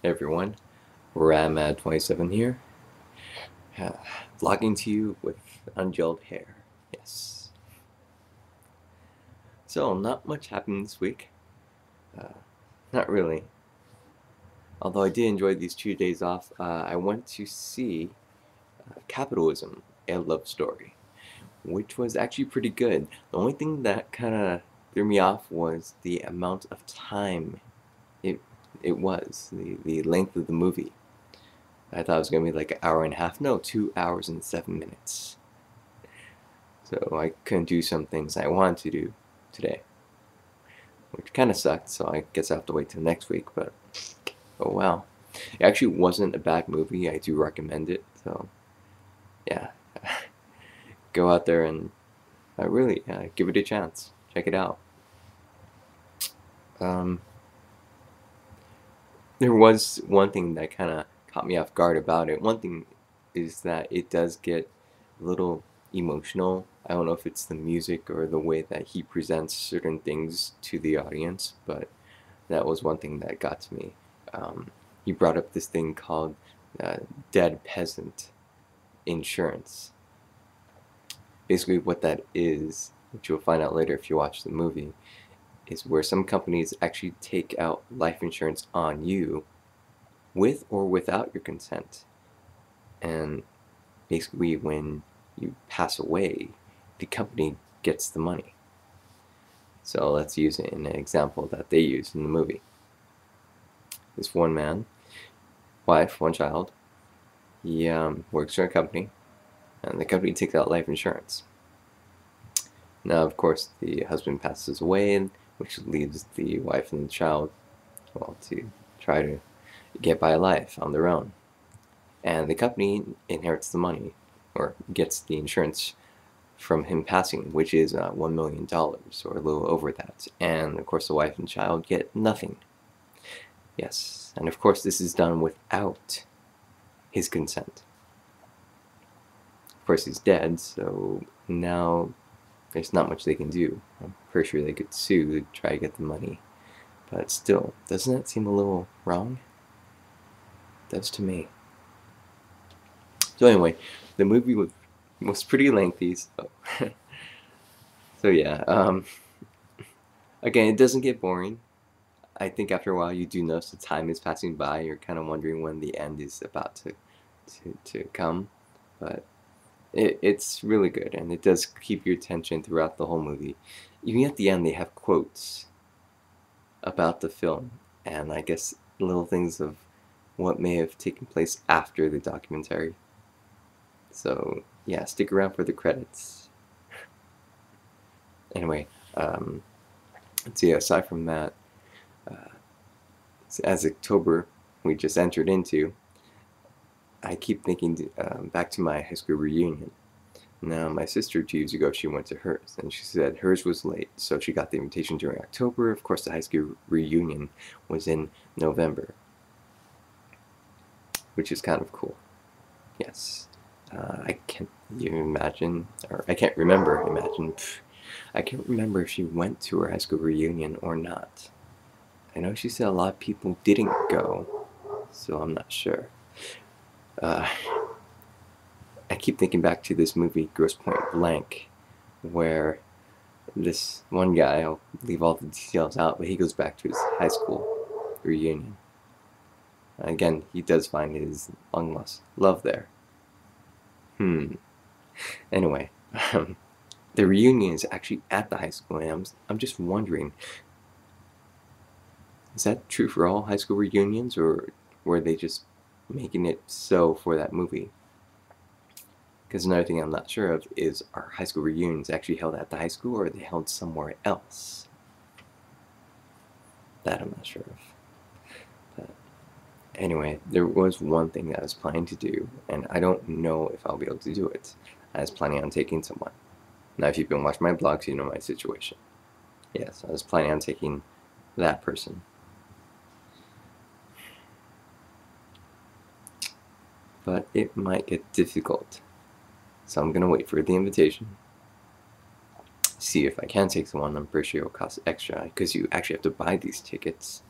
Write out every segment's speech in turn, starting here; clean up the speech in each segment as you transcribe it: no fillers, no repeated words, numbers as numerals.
Hey everyone, Ramad27 here, vlogging to you with ungelled hair. Yes. So, not much happened this week. Uh, Not really. Although I did enjoy these 2 days off, I went to see Capitalism, a love story, which was actually pretty good. The only thing that kind of threw me off was the amount of time it it was, the length of the movie. I thought it was going to be like an hour and a half. No, 2 hours and 7 minutes. So I couldn't do some things I wanted to do today, which kind of sucked. So I guess I have to wait till next week. But oh well, it actually wasn't a bad movie. I do recommend it. So yeah, go out there and really give it a chance. Check it out. Um, there was one thing that kind of caught me off guard about it. One thing is that it does get a little emotional. I don't know if it's the music or the way that he presents certain things to the audience, but that was one thing that got to me. He brought up this thing called dead peasant insurance. Basically, what that is, which you'll find out later if you watch the movie, is where some companies actually take out life insurance on you with or without your consent. And basically, when you pass away, the company gets the money. So let's use it in an example that they used in the movie. This one man, wife, one child, he works for a company, and the company takes out life insurance. Now, of course, the husband passes away, which leaves the wife and the child, well, to try to get by life on their own. And the company inherits the money, or gets the insurance from him passing, which is $1 million, or a little over that. And of course, the wife and child get nothing. Yes, and of course, this is done without his consent. Of course, he's dead, so now there's not much they can do. I'm pretty sure they could sue to try to get the money. But still, doesn't that seem a little wrong? It does to me. So anyway, the movie was pretty lengthy, so, so yeah. Again, it doesn't get boring. I think after a while you do notice the time is passing by. You're kind of wondering when the end is about to come, but it's really good, and it does keep your attention throughout the whole movie. Even at the end, they have quotes about the film, and I guess little things of what may have taken place after the documentary. So yeah, stick around for the credits. Anyway, let's see. Aside from that, as October we just entered into, I keep thinking back to my high school reunion. Now, my sister 2 years ago, she went to hers, and she said hers was late, so she got the invitation during October. Of course, the high school reunion was in November, which is kind of cool. Yes. I can't even imagine, or I can't remember, I can't remember if she went to her high school reunion or not. I know she said a lot of people didn't go, so I'm not sure. I keep thinking back to this movie, Grosse Pointe Blank, where this one guy, I'll leave all the details out, but he goes back to his high school reunion. Again, he does find his long-lost love there. Anyway, the reunion is actually at the high school, and I'm just wondering, is that true for all high school reunions, or were they just making it so for that movie? Because another thing I'm not sure of is, are high school reunions actually held at the high school, or are they held somewhere else? That I'm not sure of. But anyway, there was one thing that I was planning to do, and I don't know if I'll be able to do it. I was planning on taking someone. Now, if you've been watching my blogs, you know my situation. Yes, I was planning on taking that person. But it might get difficult. So I'm gonna wait for the invitation. See if I can take someone. I'm pretty sure it'll cost extra, because you actually have to buy these tickets.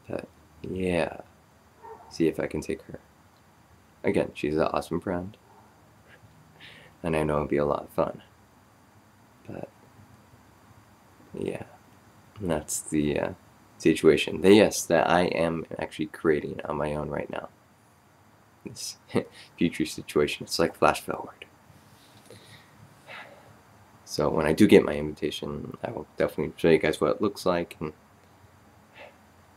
But yeah, see if I can take her. Again, she's an awesome friend, and I know it'll be a lot of fun. But yeah, that's the situation. Yes, that I am actually creating on my own right now. This future situation. It's like flash forward. So when I do get my invitation, I will definitely show you guys what it looks like, and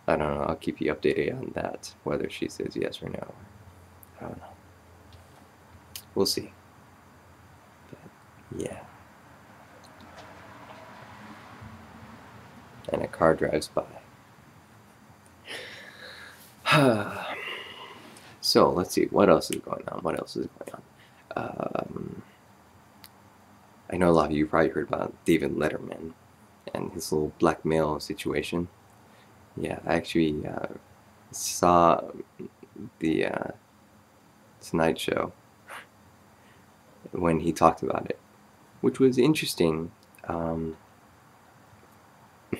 I don't know, I'll keep you updated on that, whether she says yes or no. I don't know. We'll see. But, yeah. And a car drives by. So let's see, what else is going on? I know a lot of you probably heard about David Letterman and his little blackmail situation. Yeah, I actually saw the Tonight Show when he talked about it, which was interesting. He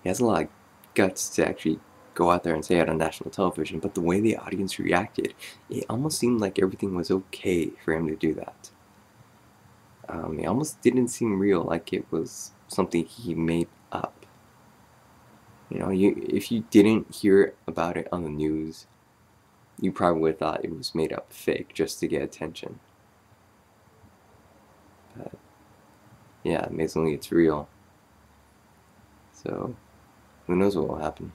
has a lot of guts to actually go out there and say it on national television, but the way the audience reacted, it almost seemed like everything was okay for him to do that. It almost didn't seem real, like it was something he made up. You know, if you didn't hear about it on the news, you probably would have thought it was made up fake just to get attention. But yeah, amazingly it's real. So who knows what will happen.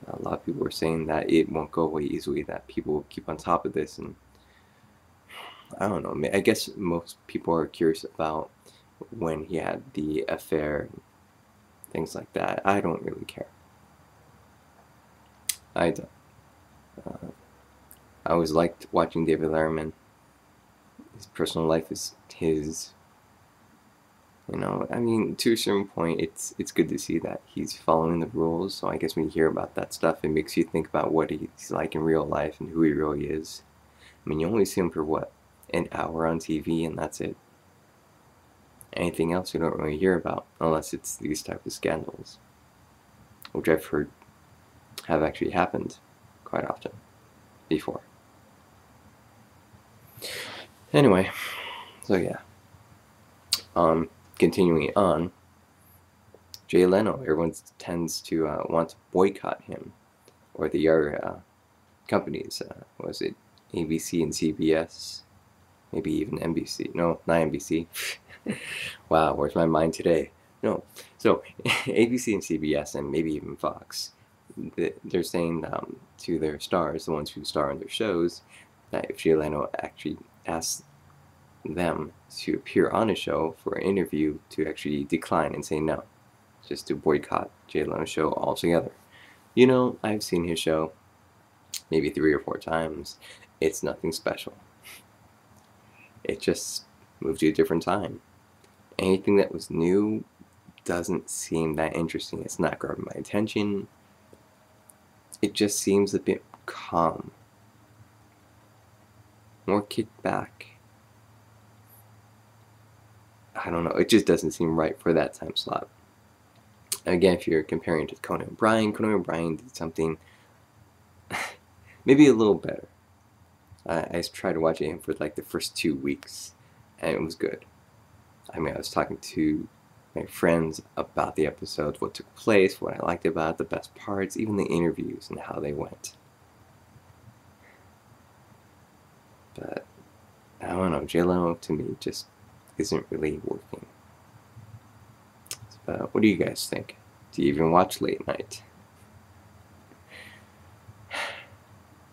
A lot of people are saying that it won't go away easily, that people will keep on top of this, and I don't know, I guess most people are curious about when he had the affair, things like that. I don't really care. I don't. I always liked watching David Letterman. His personal life is his. You know, I mean, to a certain point, it's good to see that he's following the rules. So I guess when you hear about that stuff, it makes you think about what he's like in real life and who he really is. I mean, you only see him for what, an hour on TV, and that's it. Anything else you don't really hear about, unless it's these type of scandals, which I've heard have actually happened quite often before. Anyway, so yeah. Continuing on, Jay Leno, everyone tends to want to boycott him, or the other companies. Was it ABC and CBS? Maybe even NBC. No, not NBC. Wow, where's my mind today? No. So, ABC and CBS, and maybe even Fox, they're saying to their stars, the ones who star in their shows, that if Jay Leno actually asks them to appear on a show for an interview, to actually decline and say no, just to boycott Jay Leno's show altogether. You know, I've seen his show maybe 3 or 4 times. It's nothing special. It just moved to a different time. Anything that was new doesn't seem that interesting. It's not grabbing my attention. It just seems a bit calm. More kicked back. I don't know, it just doesn't seem right for that time slot. Again, if you're comparing it to Conan O'Brien did something maybe a little better. I tried watching him for like the first 2 weeks, and it was good. I mean, I was talking to my friends about the episodes, what took place, what I liked about it, the best parts, even the interviews and how they went. But I don't know, Jay Leno to me just isn't really working. But what do you guys think? Do you even watch late night?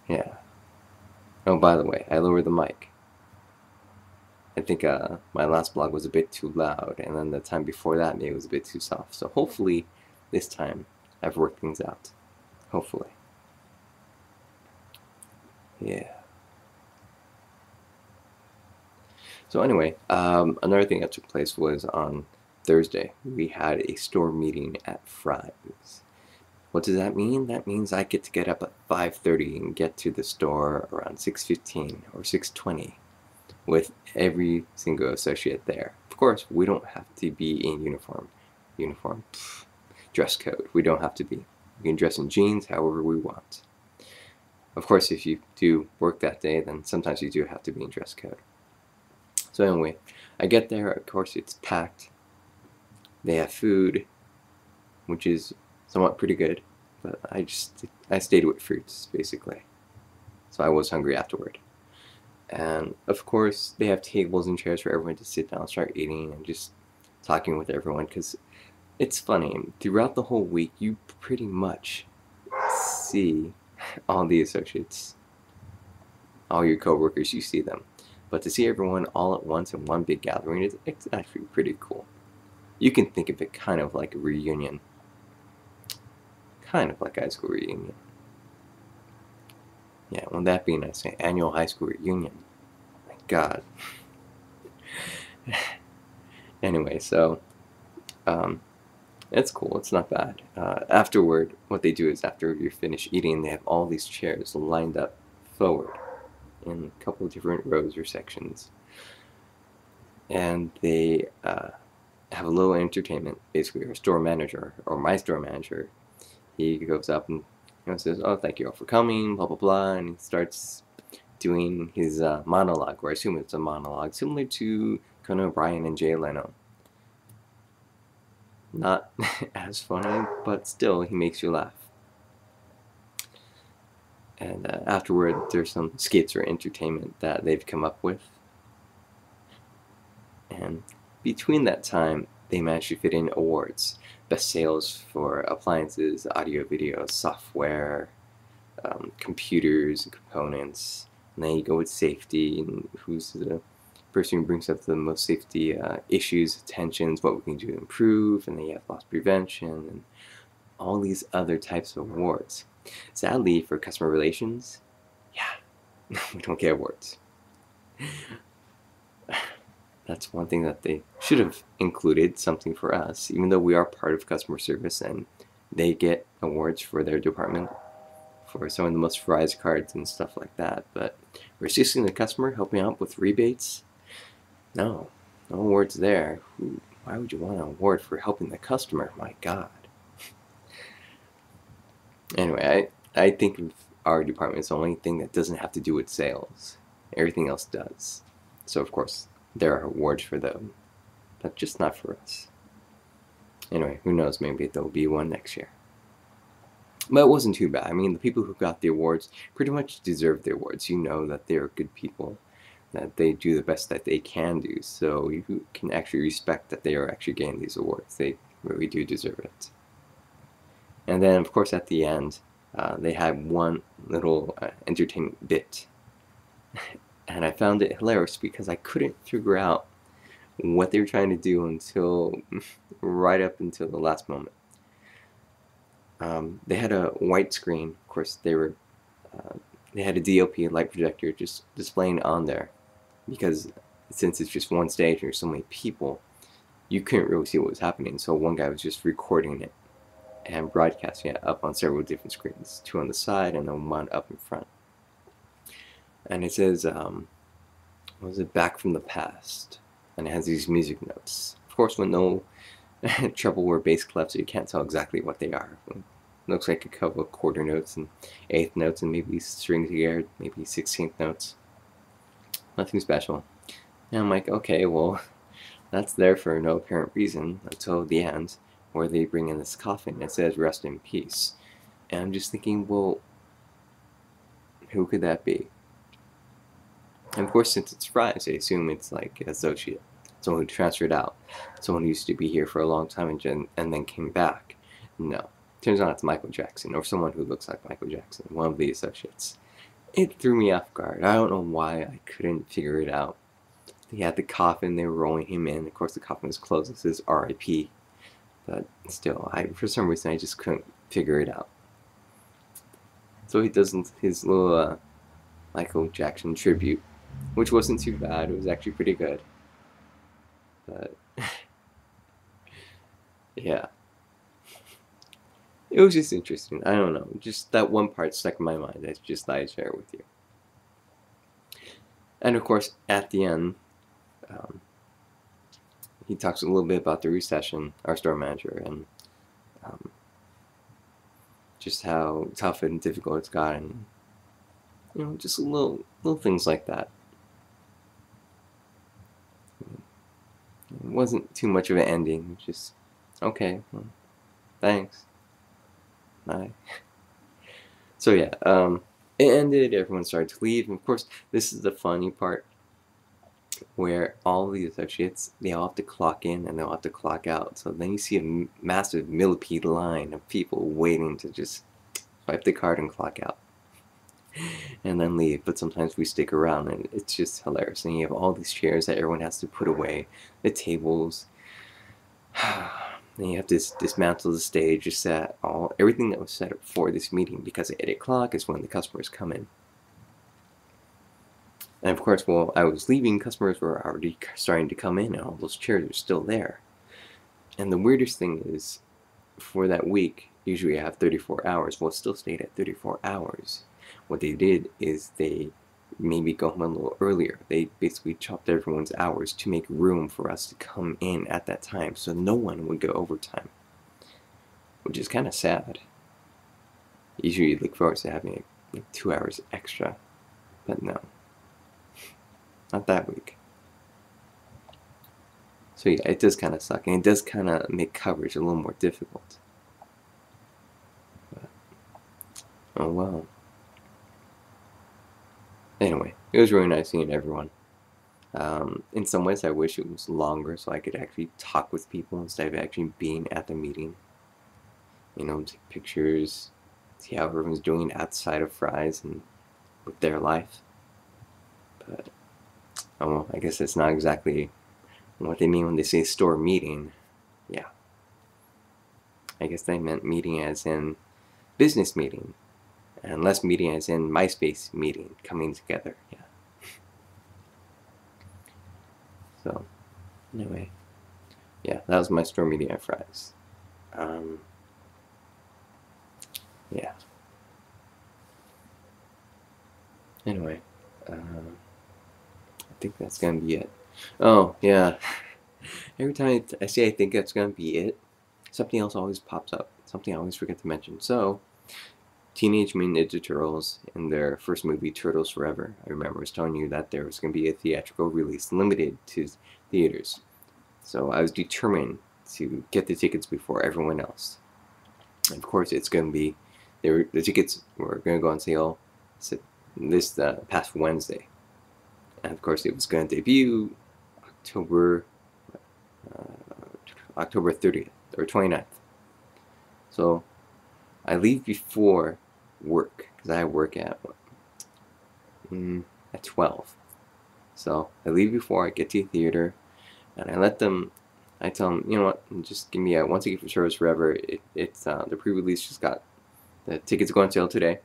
Yeah. Oh, by the way, I lowered the mic. I think my last blog was a bit too loud, and then the time before that maybe it was a bit too soft. So hopefully this time I've worked things out. Hopefully. Yeah. So anyway, another thing that took place was on Thursday. We had a store meeting at Fry's. What does that mean? That means I get to get up at 5:30 and get to the store around 6:15 or 6:20 with every single associate there. Of course, we don't have to be in uniform. Dress code. We don't have to be. We can dress in jeans however we want. Of course, if you do work that day, then sometimes you do have to be in dress code. So anyway, I get there, of course it's packed. They have food, which is somewhat pretty good, but I stayed with fruits, basically. So I was hungry afterward. And of course, they have tables and chairs for everyone to sit down, start eating, and just talking with everyone, because it's funny. Throughout the whole week, you pretty much see all the associates, all your coworkers, you see them. But to see everyone all at once in one big gathering, it's actually pretty cool. You can think of it kind of like a reunion. Kind of like a high school reunion. Yeah, well, that being nice, an annual high school reunion. My God. Anyway, so it's cool. It's not bad. Afterward, what they do is after you're finished eating, they have all these chairs lined up forward in a couple of different rows or sections, and they have a little entertainment. Basically, our store manager, or my store manager, he goes up and says, "Oh, thank you all for coming," blah blah blah, and he starts doing his monologue, or I assume it's a monologue, similar to Conan O'Brien and Jay Leno. Not as funny, but still, he makes you laugh. And afterward, there's some skits or entertainment that they've come up with. And between that time, they managed to fit in awards. Best sales for appliances, audio, video, software, computers, and components. And then you go with safety, and who's the person who brings up the most safety issues, attentions, what we can do to improve, and then you have loss prevention, and all these other types of awards. Sadly, for customer relations, yeah, we don't get awards. That's one thing that they should have included, something for us, even though we are part of customer service and they get awards for their department for some of the most prized cards and stuff like that. But we're assisting the customer, helping out with rebates. No awards there. Why would you want an award for helping the customer? My God. Anyway, I think of our department as the only thing that doesn't have to do with sales. Everything else does. So of course, there are awards for them, but just not for us. Anyway, who knows, maybe there'll be one next year. But it wasn't too bad. I mean, the people who got the awards pretty much deserve the awards. You know that they're good people, that they do the best that they can do, so you can actually respect that they are actually getting these awards. They really do deserve it. And then, of course, at the end, they had one little entertainment bit. And I found it hilarious because I couldn't figure out what they were trying to do until right up until the last moment. They had a white screen. Of course, they had a DLP, light projector, just displaying on there, because since it's just one stage and there's so many people, you couldn't really see what was happening. So one guy was just recording it and broadcasting it up on several different screens, two on the side and then one up in front. And it says, what was it, Back from the Past, and it has these music notes. Of course, with no treble or bass clef, so you can't tell exactly what they are. It looks like a couple of quarter notes and eighth notes and maybe string together, maybe 16th notes. Nothing special. And I'm like, okay, well, that's there for no apparent reason until the end, where they bring in this coffin that says "Rest in Peace." And I'm just thinking, well, who could that be? And of course, since it's Fries, I assume it's like an associate, someone who transferred out, someone who used to be here for a long time and then came back. No, turns out it's Michael Jackson, or someone who looks like Michael Jackson, one of the associates. It threw me off guard. I don't know why I couldn't figure it out. They had the coffin, they were rolling him in. Of course, the coffin was closed. It says R.I.P. But still, for some reason, I just couldn't figure it out. So he does his little Michael Jackson tribute, which wasn't too bad. It was actually pretty good. But yeah, it was just interesting. I don't know, just that one part stuck in my mind. That's just I share with you. And of course, at the end, he talks a little bit about the recession, our store manager, and just how tough and difficult it's gotten. You know, just little things like that. It wasn't too much of an ending. Just okay, well, thanks, bye. So yeah, it ended. Everyone started to leave, and of course, this is the funny part where all the associates, they all have to clock in and they all have to clock out. So then you see a massive millipede line of people waiting to just swipe the card and clock out and then leave. But sometimes we stick around, and it's just hilarious. And you have all these chairs that everyone has to put away, the tables. Then you have to dismantle the stage, just set everything that was set up for this meeting, because at 8 o'clock is when the customers come in. And of course, while I was leaving, customers were already starting to come in, and all those chairs are still there. And the weirdest thing is, for that week, usually I have 34 hours. Well, it still stayed at 34 hours. What they did is they made me go home a little earlier. They basically chopped everyone's hours to make room for us to come in at that time, so no one would go overtime, which is kind of sad. Usually you look forward to having like 2 hours extra, but no, not that week. So yeah, it does kind of suck, and it does kind of make coverage a little more difficult. But, oh well. Anyway, it was really nice seeing everyone. In some ways, I wish it was longer so I could actually talk with people instead of actually being at the meeting. You know, take pictures, see how everyone's doing outside of Fry's and with their life. But, oh well, I guess that's not exactly what they mean when they say store meeting. Yeah. I guess they meant meeting as in business meeting, and less meeting as in MySpace meeting, coming together. Yeah. So, anyway, yeah, that was my store meeting at Fry's. Yeah. Anyway, I think that's gonna be it. Oh, yeah. Every time I say I think that's gonna be it, something else always pops up. Something I always forget to mention. So, Teenage Mutant Ninja Turtles, in their first movie, Turtles Forever, I remember I was telling you that there was going to be a theatrical release limited to theaters. So I was determined to get the tickets before everyone else. And of course, it's going to be, the tickets were going to go on sale this past Wednesday. And of course, it was going to debut October 30th or 29th. So I leave before work, because I work at 12. So I leave before I get to the theater, and I tell them, you know what, just give me one ticket for Service Forever. It's the pre-release just got, the tickets go on sale today.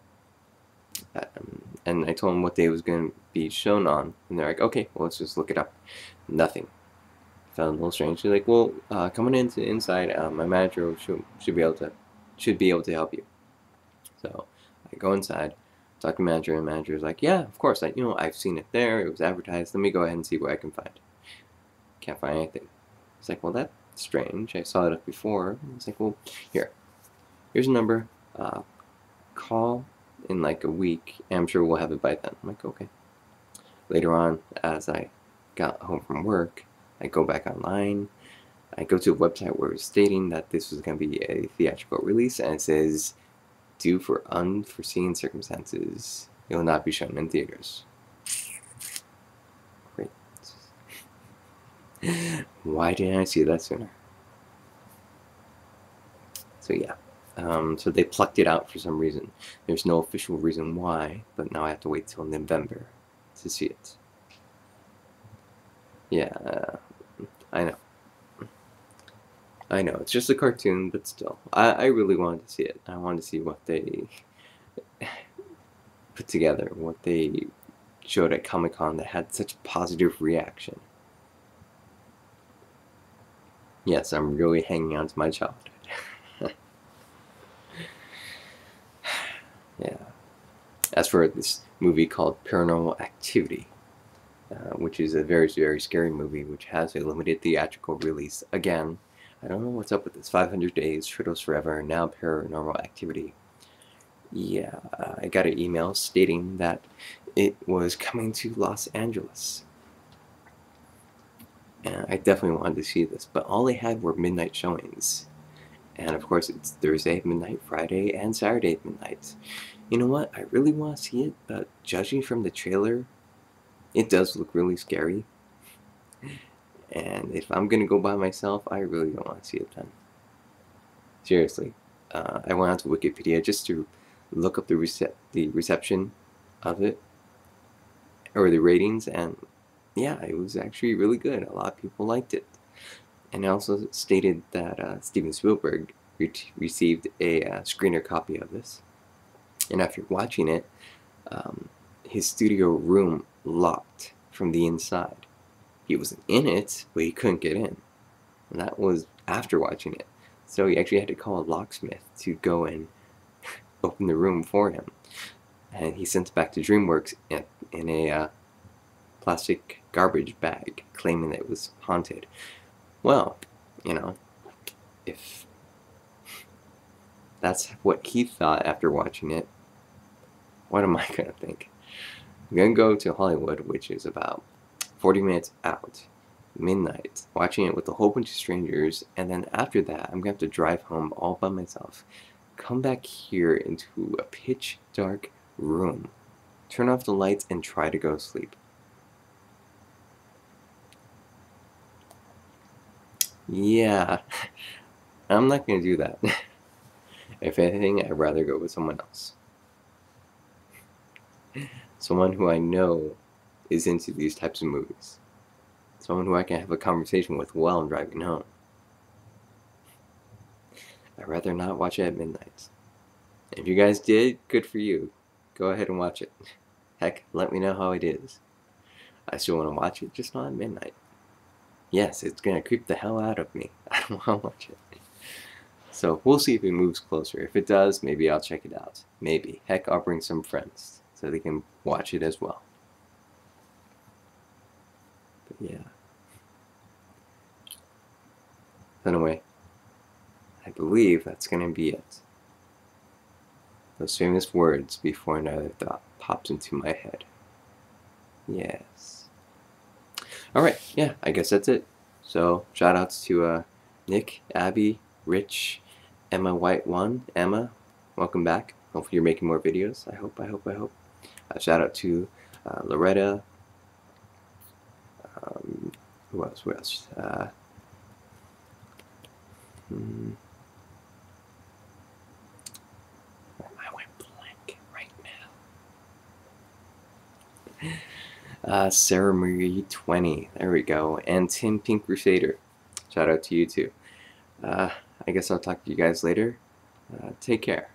And I told them what day it was going to be shown on, and they're like, okay, well, let's just look it up. Nothing. Found a little strange. They're like, well, coming inside, my manager should be able to help you. So I go inside, talk to the manager, and the manager is like, yeah, of course, I've seen it there, it was advertised, let me go ahead and see what I can find. Can't find anything. It's like, well, that's strange, I saw it up before. It's like, well, here's a number, call in like a week, and I'm sure we'll have it by then. I'm like, okay. Later on, as I got home from work, I go back online, I go to a website where it was stating that this was going to be a theatrical release, and it says, due for unforeseen circumstances, it will not be shown in theaters. Great. Why didn't I see that sooner? So yeah, so they plucked it out for some reason. There's no official reason why, but now I have to wait till November to see it. Yeah, I know. I know, it's just a cartoon, but still. I really wanted to see it. I wanted to see what they put together, what they showed at Comic-Con that had such positive reaction. Yes, I'm really hanging on to my childhood. Yeah. As for this movie called Paranormal Activity, which is a very, very scary movie, which has a limited theatrical release. Again, I don't know what's up with this. 500 Days, Turtles Forever, now Paranormal Activity. Yeah, I got an email stating that it was coming to Los Angeles. And I definitely wanted to see this, but all they had were midnight showings. And of course, it's Thursday at midnight, Friday, and Saturday at midnight. You know what? I really want to see it, but judging from the trailer, it does look really scary. And if I'm gonna go by myself, I really don't want to see it then. Seriously. I went onto Wikipedia just to look up the reception of it, or the ratings, and yeah, it was actually really good. A lot of people liked it. And it also stated that Steven Spielberg received a screener copy of this. And after watching it, um, his studio room locked from the inside. He was in it, but he couldn't get in. And that was after watching it. So he actually had to call a locksmith to go and open the room for him. And he sent it back to DreamWorks in a plastic garbage bag, claiming that it was haunted. Well, you know, if that's what he thought after watching it, what am I gonna think? I'm gonna go to Hollywood, which is about 40 minutes out, midnight, watching it with a whole bunch of strangers, and then after that, I'm gonna have to drive home all by myself, come back here into a pitch dark room, turn off the lights, and try to go to sleep. Yeah, I'm not gonna do that. If anything, I'd rather go with someone else. Someone who I know is into these types of movies. Someone who I can have a conversation with while I'm driving home. I'd rather not watch it at midnight. If you guys did, good for you. Go ahead and watch it. Heck, let me know how it is. I still want to watch it, just not at midnight. Yes, it's gonna creep the hell out of me. I don't want to watch it. So we'll see if it moves closer. If it does, maybe I'll check it out. Maybe. Heck, I'll bring some friends so they can watch it as well. But yeah. Anyway, I believe that's gonna be it. Those famous words before another thought pops into my head. Yes. Alright, yeah, I guess that's it. So, shout outs to Nick, Abby, Rich, Emma White 1. Emma, welcome back. Hopefully you're making more videos. I hope. Shout out to Loretta. Who else? I went blank right now. Sarah Marie 20. There we go. And Tim Pink Crusader. Shout out to you too. I guess I'll talk to you guys later. Take care.